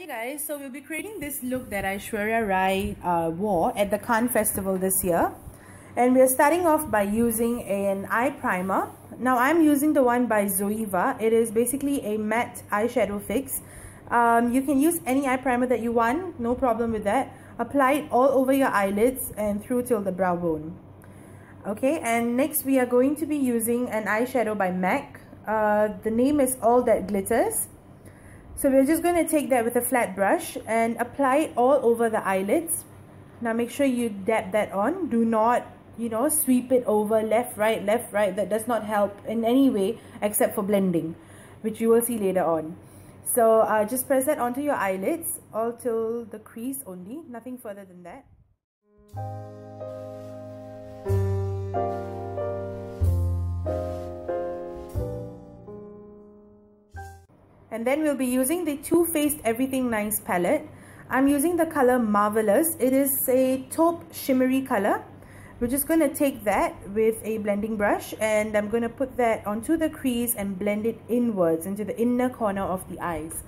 Hey guys, so we'll be creating this look that Aishwarya Rai wore at the Cannes Festival this year. And we are starting off by using an eye primer. Now I'm using the one by Zoeva. It is basically a matte eyeshadow fix. You can use any eye primer that you want, no problem with that. Apply it all over your eyelids and through till the brow bone. Okay, and next we are going to be using an eyeshadow by MAC. The name is All That Glitters. So we're just going to take that with a flat brush and apply it all over the eyelids. Now make sure you dab that on. Do not, sweep it over left, right. That does not help in any way except for blending, which you will see later on. So just press that onto your eyelids, all till the crease only, nothing further than that. And then we'll be using the TooFaced EverythingNice palette. I'm using the color Marvelous. It is a taupe shimmery color. We're just going to take that with a blending brush and I'm going to put that onto the crease and blend it inwards into the inner corner of the eyes.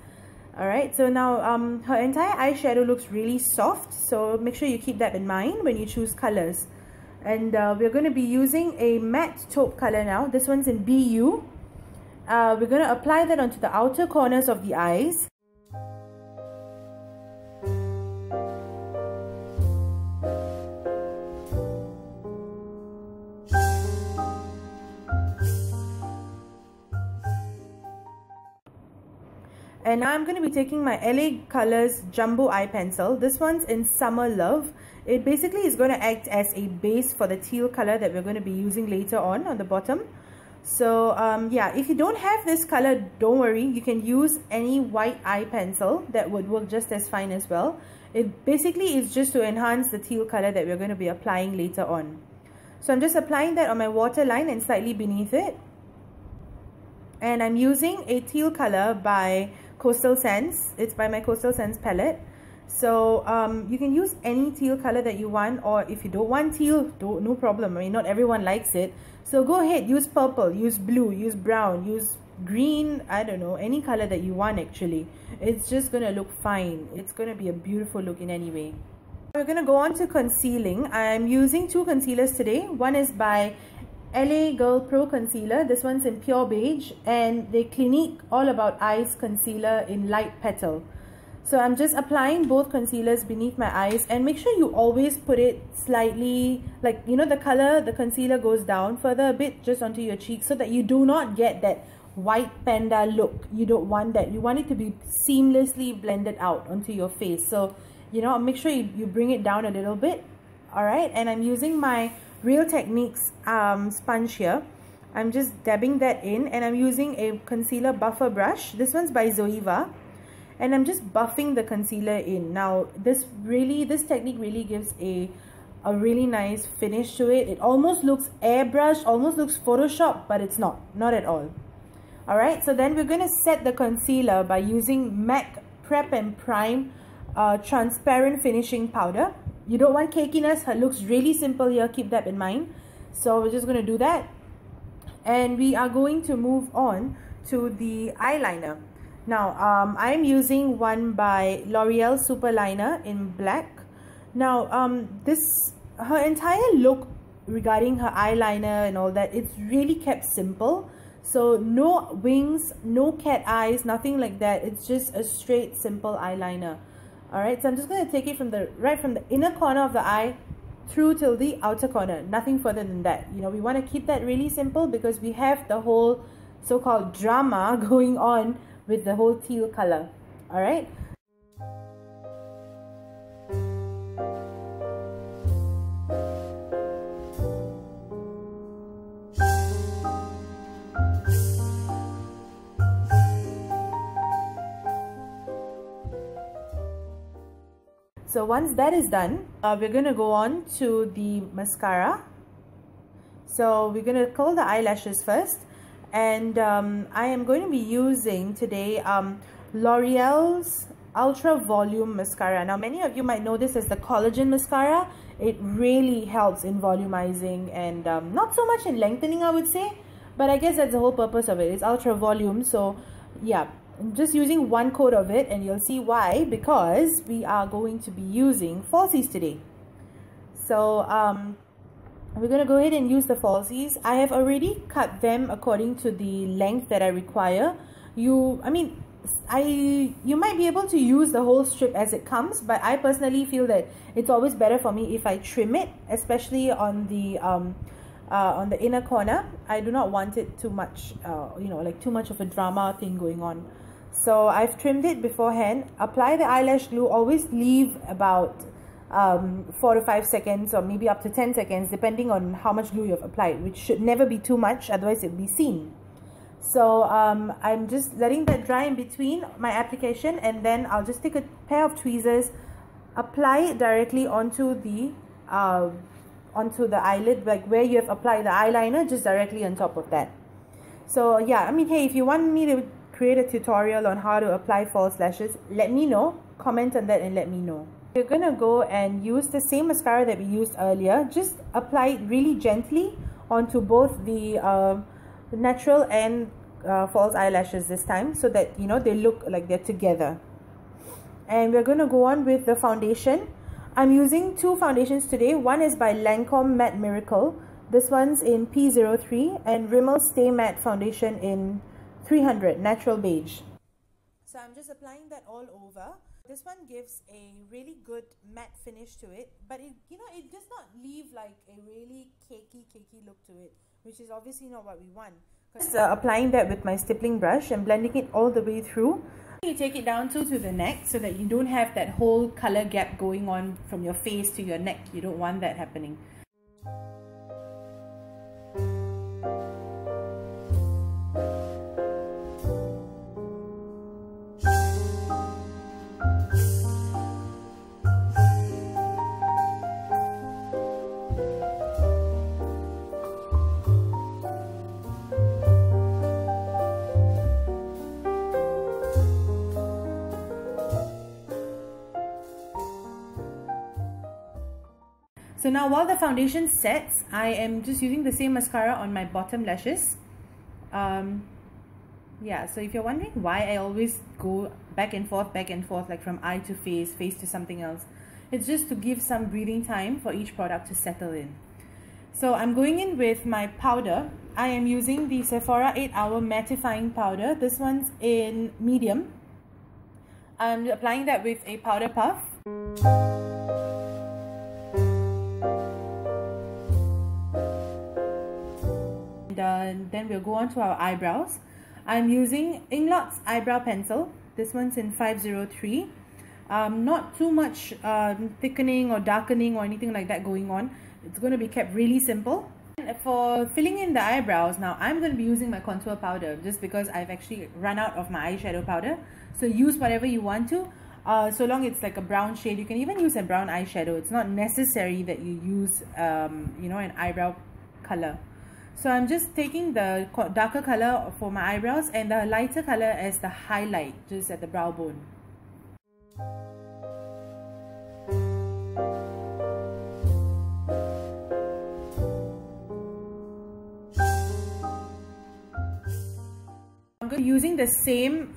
Alright, so now her entire eyeshadow looks really soft, so make sure you keep that in mind when you choose colors. And we're going to be using a matte taupe color now. This one's in BU. We're going to apply that onto the outer corners of the eyes. And now I'm going to be taking my LA Colors Jumbo Eye Pencil. This one's in Summer Love. It basically is going to act as a base for the teal color that we're going to be using later on the bottom. So yeah, if you don't have this color, don't worry, you can use any white eye pencil. That would work just as fine as well. It basically is just to enhance the teal color that we're going to be applying later on. So I'm just applying that on my waterline and slightly beneath it. And I'm using a teal color by Coastal Sands. It's by my Coastal Sands palette. So you can use any teal color that you want, or if you don't want teal, no problem. I mean, not everyone likes it. So go ahead, use purple, use blue, use brown, use green, I don't know, any color that you want actually. It's just going to look fine. It's going to be a beautiful look in any way. We're going to go on to concealing. I'm using two concealers today. One is by LA Girl Pro Concealer. This one's in Pure Beige, and the Clinique All About Eyes Concealer in Light Petal. So I'm just applying both concealers beneath my eyes, and make sure you always put it slightly, like, the color, the concealer goes down further a bit just onto your cheeks so that you do not get that white panda look. You don't want that. You want it to be seamlessly blended out onto your face. So, make sure you bring it down a little bit. Alright, and I'm using my Real Techniques sponge here. I'm just dabbing that in, and I'm using a concealer buffer brush. This one's by Zoeva. And I'm just buffing the concealer in. Now this technique really gives a really nice finish to it. It almost looks airbrushed, almost looks Photoshop, but it's not at all. Alright, so then we're going to set the concealer by using MAC Prep and Prime transparent finishing powder. You don't want cakiness. It looks really simple here, keep that in mind. So we're just going to do that, and we are going to move on to the eyeliner. Now, I'm using one by Loreal Super Liner in black. Now, her entire look regarding her eyeliner and all that, it's really kept simple. So, no wings, no cat eyes, nothing like that. It's just a straight, simple eyeliner. Alright, so I'm just going to take it from right from the inner corner of the eye through till the outer corner. Nothing further than that. We want to keep that really simple because we have the whole so-called drama going on with the whole teal color. Alright, so once that is done, we're going to go on to the mascara. So we're going to curl the eyelashes first. And I am going to be using today L'Oreal's Ultra Volume Mascara. Now, many of you might know this as the collagen mascara. It really helps in volumizing and not so much in lengthening, I would say. But I guess that's the whole purpose of it. It's ultra volume. So, yeah. I'm just using one coat of it, and you'll see why, because we are going to be using falsies today. So we're going to go ahead and use the falsies. I have already cut them according to the length that I require. You might be able to use the whole strip as it comes, but I personally feel that it's always better for me if I trim it, especially on the inner corner. I do not want it too much, like too much of a drama thing going on. So I've trimmed it beforehand. Apply the eyelash glue. Always leave about 4 to 5 seconds, or maybe up to 10 seconds, depending on how much glue you've applied, which should never be too much, otherwise it will be seen. So I'm just letting that dry in between my application, and then I'll just take a pair of tweezers, apply it directly onto the eyelid, like where you have applied the eyeliner, just directly on top of that. So yeah, I mean, hey, if you want me to create a tutorial on how to apply false lashes, let me know. Comment on that and let me know. We're gonna go and use the same mascara that we used earlier. Just apply it really gently onto both the natural and false eyelashes this time, so that they look like they're together. And we're going to go on with the foundation. I'm using two foundations today. One is by Lancome Matte Miracle. This one's in P03, and Rimmel Stay Matte Foundation in 300 Natural Beige. So I'm just applying that all over. This one gives a really good matte finish to it, but it does not leave like a really cakey look to it, which is obviously not what we want. Just applying that with my stippling brush and blending it all the way through. You take it down to the neck, so that you don't have that whole color gap going on from your face to your neck. You don't want that happening. So now while the foundation sets, I am just using the same mascara on my bottom lashes. Yeah, so if you're wondering why I always go back and forth, like from eye to face, face to something else, it's just to give some breathing time for each product to settle in. So I'm going in with my powder. I am using the Sephora 8-Hour Mattifying Powder. This one's in medium. I'm applying that with a powder puff. Then we'll go on to our eyebrows. I'm using Inglot's eyebrow pencil. This one's in 503. Not too much thickening or darkening or anything like that going on. It's going to be kept really simple. And for filling in the eyebrows, now I'm going to be using my contour powder, just because I've actually run out of my eyeshadow powder. So use whatever you want to. So long it's like a brown shade. You can even use a brown eyeshadow. It's not necessary that you use an eyebrow color. So I'm just taking the darker color for my eyebrows and the lighter color as the highlight, just at the brow bone. I'm going to be using the same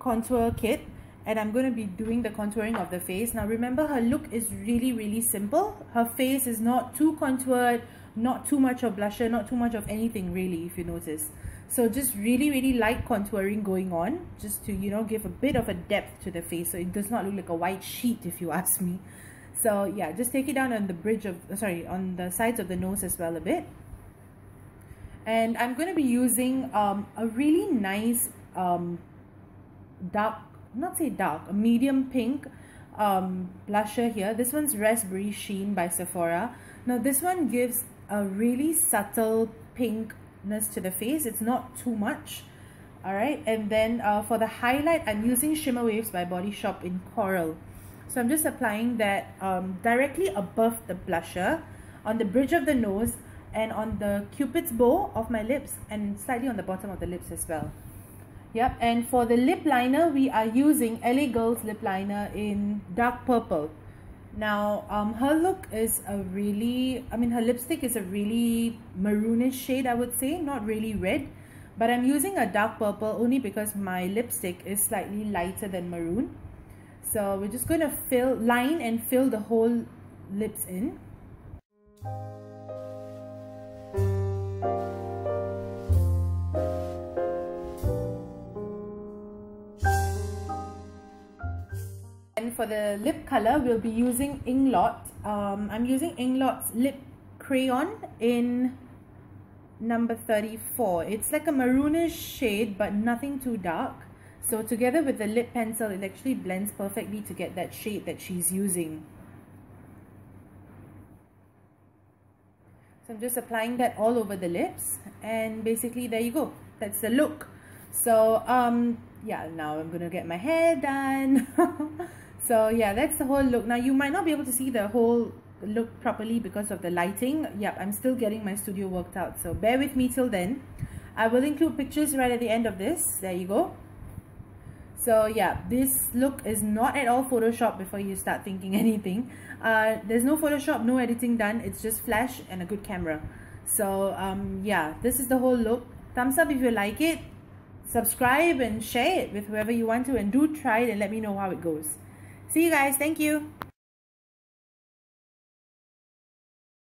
contour kit, and I'm going to be doing the contouring of the face. Now remember, her look is really simple. Her face is not too contoured, not too much of blusher, not too much of anything really, if you notice. So just really light contouring going on, just to give a bit of a depth to the face, so it does not look like a white sheet, if you ask me. So yeah, just take it down on the bridge of, on the sides of the nose as well a bit. And I'm going to be using a really nice dark, not say dark, a medium pink blusher here. This one's Raspberry Sheen by Sephora. Now this one gives a really subtle pinkness to the face. It's not too much. Alright, and then for the highlight, I'm using Shimmer Waves by Body Shop in Coral. So I'm just applying that directly above the blusher, on the bridge of the nose, and on the cupid's bow of my lips, and slightly on the bottom of the lips as well. Yep, and for the lip liner, we are using LA Girl's lip liner in dark purple. Now, her look is a really, her lipstick is a really maroonish shade, I would say, not really red, but I'm using a dark purple only because my lipstick is slightly lighter than maroon. So we're just going to line and fill the whole lips in. And for the lip color, we'll be using Inglot. I'm using Inglot's Lip Crayon in number 34. It's like a maroonish shade, but nothing too dark. So together with the lip pencil, it actually blends perfectly to get that shade that she's using. So I'm just applying that all over the lips, and basically there you go. That's the look. So yeah, now I'm gonna get my hair done. So yeah, that's the whole look. Now you might not be able to see the whole look properly because of the lighting. Yep, I'm still getting my studio worked out, so bear with me till then. I will include pictures right at the end of this. There you go. So yeah, this look is not at all Photoshop before you start thinking anything. There's no Photoshop, no editing done. It's just flash and a good camera. So yeah, this is the whole look. Thumbs up if you like it. Subscribe and share it with whoever you want to, and do try it and let me know how it goes. See you guys. Thank you.